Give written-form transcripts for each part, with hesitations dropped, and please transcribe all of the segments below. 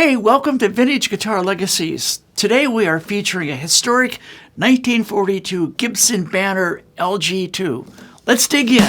Hey, welcome to Vintage Guitar Legacies. Today we are featuring a historic 1942 Gibson Banner LG-2. Let's dig in.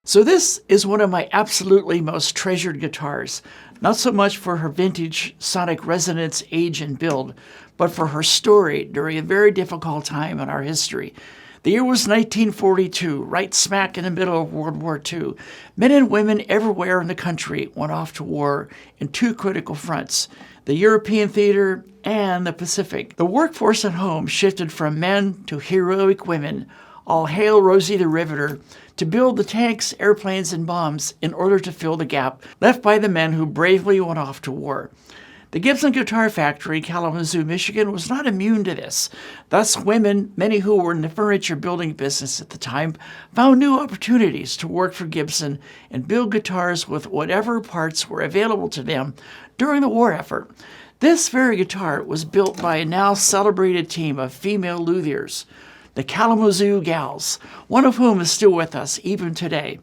So this is one of my absolutely most treasured guitars, not so much for her vintage sonic resonance, age, and build, but for her story during a very difficult time in our history. The year was 1942, right smack in the middle of World War II. Men and women everywhere in the country went off to war in two critical fronts, the European theater and the Pacific. The workforce at home shifted from men to heroic women, all hail Rosie the Riveter, to build the tanks, airplanes, and bombs in order to fill the gap left by the men who bravely went off to war. The Gibson Guitar Factory in Kalamazoo, Michigan was not immune to this. Thus, women, many who were in the furniture building business at the time, found new opportunities to work for Gibson and build guitars with whatever parts were available to them during the war effort. This very guitar was built by a now celebrated team of female luthiers, the Kalamazoo Gals, one of whom is still with us even today.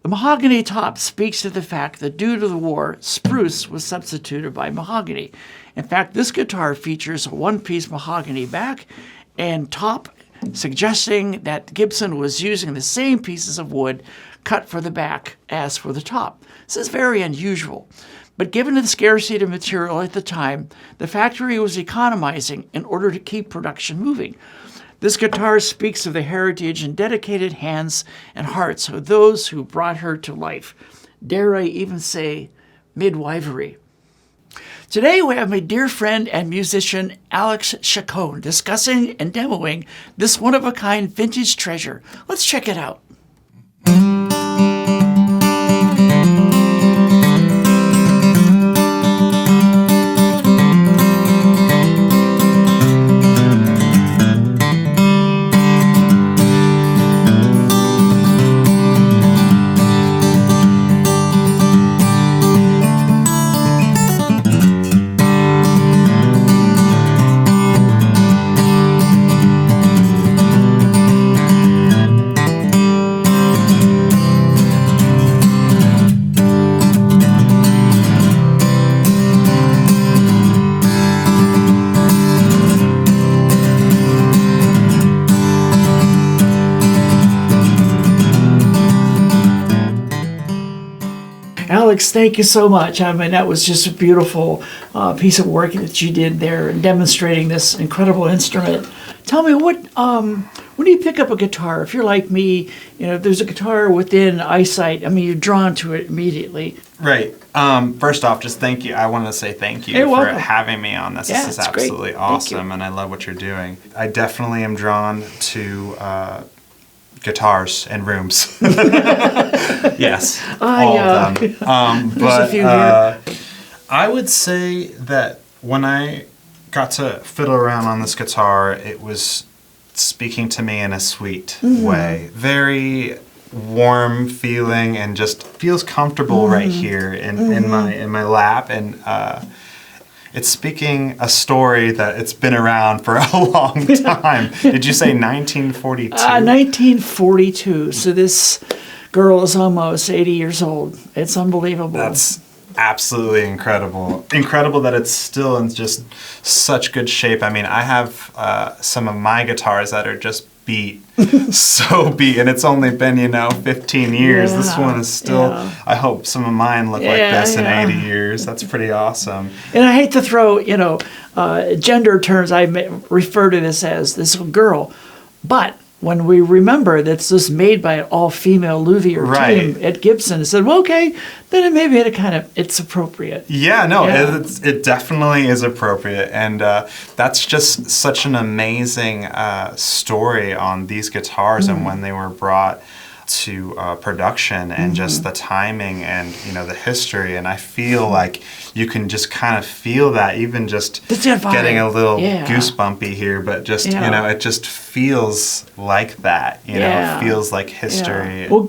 The mahogany top speaks to the fact that due to the war, spruce was substituted by mahogany. In fact, this guitar features a one-piece mahogany back and top, suggesting that Gibson was using the same pieces of wood cut for the back as for the top. This is very unusual. But given the scarcity of material at the time, the factory was economizing in order to keep production moving. This guitar speaks of the heritage and dedicated hands and hearts of those who brought her to life. Dare I even say, midwifery. Today we have my dear friend and musician Alex Chacon discussing and demoing this one-of-a-kind vintage treasure. Let's check it out. Alex, thank you so much. I mean, that was just a beautiful piece of work that you did there in demonstrating this incredible instrument. Tell me, when do you pick up a guitar? If you're like me, if there's a guitar within eyesight, I mean, you're drawn to it immediately. Right. First off, just thank you. I wanted to say thank you for having me on this. Yeah, this is absolutely great. awesome, and I love what you're doing. I definitely am drawn to guitars and rooms. Yes, all of them. I would say that when I got to fiddle around on this guitar, it was speaking to me in a sweet way. Very warm feeling and just feels comfortable right here in my lap, and it's speaking a story that it's been around for a long time. Did you say 1942? 1942. So this girl is almost 80 years old. It's unbelievable. That's absolutely incredible. Incredible that it's still in just such good shape. I mean, I have some of my guitars that are just beat, so beat, and it's only been 15 years. Yeah, this one is still, I hope some of mine look like this in 80 years. That's pretty awesome. And I hate to throw gender terms. I refer to this as this girl, but when we remember that this was made by an all-female luthier team at Gibson, it said, well, okay, then maybe it's appropriate. Yeah, no, it definitely is appropriate, and that's just such an amazing story on these guitars and when they were brought to production, and just the timing and the history. And I feel like you can just kind of feel that, even just That's that vibe. getting a little Yeah. goosebumpy here, but just, Yeah. you know, it just feels like that, you know, Yeah. it feels like history. Yeah. Well,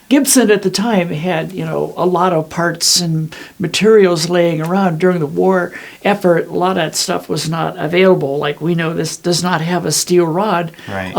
Gibson at the time had, you know, a lot of parts and materials laying around during the war effort. A lot of that stuff was not available. Like, we know this does not have a steel rod Right.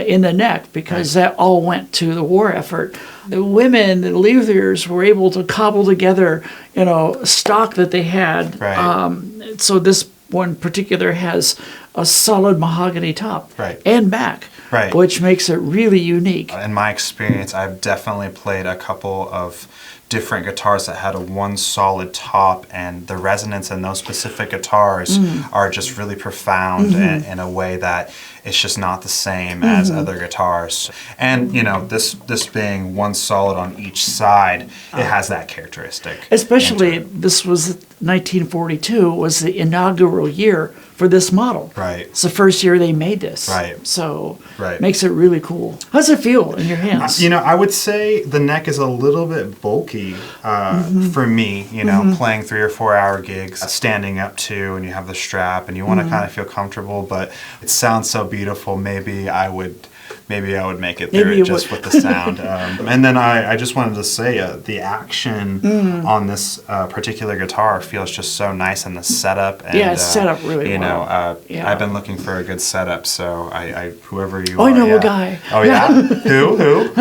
in the neck, because that all went to the war effort. The women, the luthiers, were able to cobble together, you know, stock that they had. Right. So this one particular has a solid mahogany top Right. and back, Right. which makes it really unique. In my experience, I've definitely played a couple of different guitars that had a one solid top, and the resonance in those specific guitars are just really profound in a way that it's just not the same as other guitars. And you know, this being one solid on each side, it has that characteristic. Especially, this was 1942, was the inaugural year for this model. Right. It's the first year they made this. Right. So Right. makes it really cool. How's it feel in your hands? You know, I would say the neck is a little bit bulky for me, you know, playing 3 or 4 hour gigs, standing up to, and you have the strap and you want to kind of feel comfortable, but it sounds so beautiful. Maybe I would make it Maybe through you it just would. with the sound. And then I just wanted to say the action on this particular guitar feels just so nice, in the setup. And, Yeah, it's set up really you know, well. Yeah. I've been looking for a good setup, so I whoever you Oh, are. I know yeah. a guy. Oh yeah, who?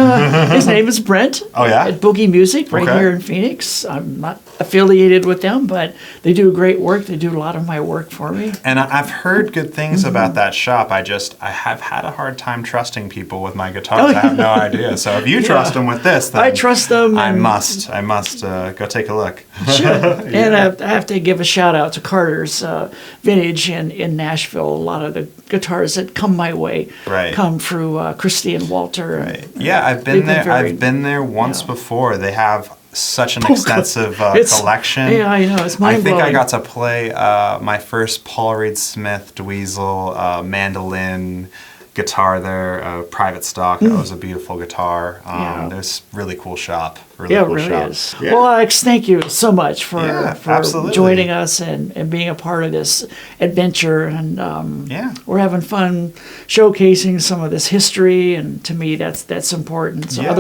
His name is Brent. Oh, yeah? At Boogie Music right Okay. here in Phoenix. I'm not affiliated with them, but they do great work. They do a lot of my work for me. And I've heard good things about that shop. I have had a hard time trusting people with my guitars. Oh, I have no idea. So if you trust them with this, then I trust them. I and- must go take a look. Sure. And I have to give a shout out to Carter's Vintage in Nashville. A lot of the guitars that come my way Right. come through Christy and Walter. Right. Yeah, I've They've been there. very- I've been there once yeah. before. They have such an extensive It's- collection. Yeah, I know. It's I think mind-blowing. I got to play my first Paul Reed Smith Dweezil mandolin guitar there, private stock. That was a beautiful guitar. Yeah. There's really cool shop. Really Yeah, it cool really shop. is. Yeah. Well, Alex, thank you so much for absolutely. joining us and being a part of this adventure. And Yeah. we're having fun showcasing some of this history. And to me, that's important. So Yeah.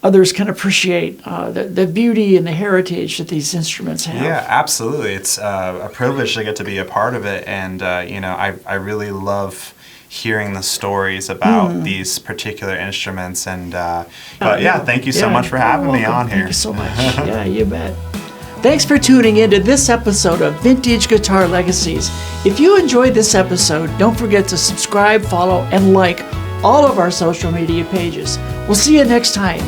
others can appreciate the beauty and the heritage that these instruments have. Yeah, absolutely. It's a privilege to get to be a part of it, and you know, I really love hearing the stories about these particular instruments. And but yeah, thank you so much for having me on here. Thank you so much. Yeah, you bet. Thanks for tuning in to this episode of Vintage Guitar Legacies. If you enjoyed this episode, don't forget to subscribe, follow, and like all of our social media pages. We'll see you next time.